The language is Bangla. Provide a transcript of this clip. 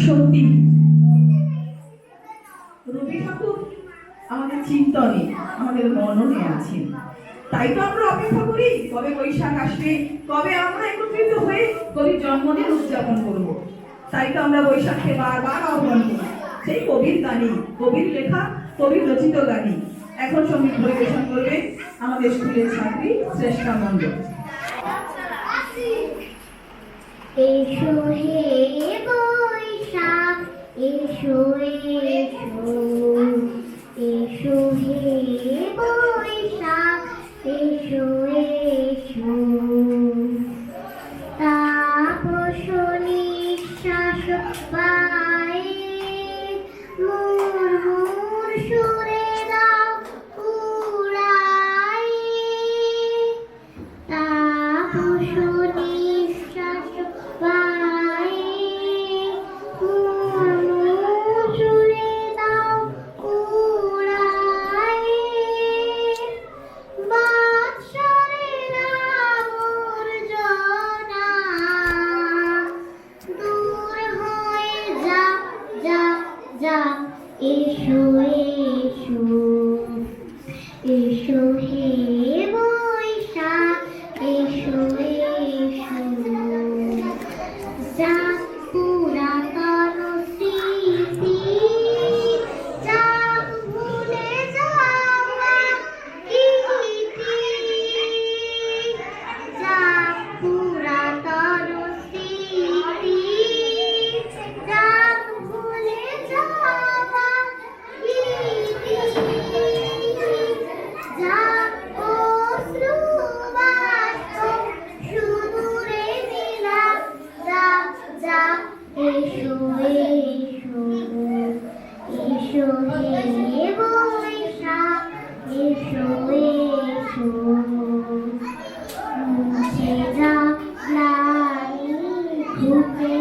সত্যি রবি ঠাকুর আমাদের চিন্তনে, আমাদের মননে আছেন। তাই তো আমরা অপেক্ষা করি কবে বৈশাখ আসবে, কবে আমরা একত্রিত হয়ে কবির জন্মদিন উদযাপন করব। তাই তো আমরা বৈশাখকে বারবার আহ্বান করি সেই কবির গানে, কবির লেখা, কবির রচিত গানে। এখন সঙ্গীত পরিবেশন করবে আমাদের স্কুলের ছাত্রী শ্রেষ্ঠা মণ্ডল। এসো হে বৈশাখ এসো এসো, এসো হে বৈশাখ এসো এসো। তাপস নিঃশ্বাস বায়ে মুরমুর সুরে দাও উড়াই। তাপস নিঃশ্বাস বায়ে মুরমুর সুরে দাও উড়াই। বাৎসরের আবর্জনা দূর হয়ে যাক যাক যাক। এসো এসো, এসো হে বৈশাখ এসো এসো। যাক পুরাতন স্মৃতি, যাক ভুলে যাওয়া কীর্তি। যাক পুরাতন স্মৃতি, যাক ভুলে যাওয়া কীর্তি। যাক অশ্রু বাষ্প সুদূরে নীলাভ, যাক যাক। এসো এসো, এসো হে বৈশাখ এসো এসো। মুছে যাক গ্লানি, ঘুচে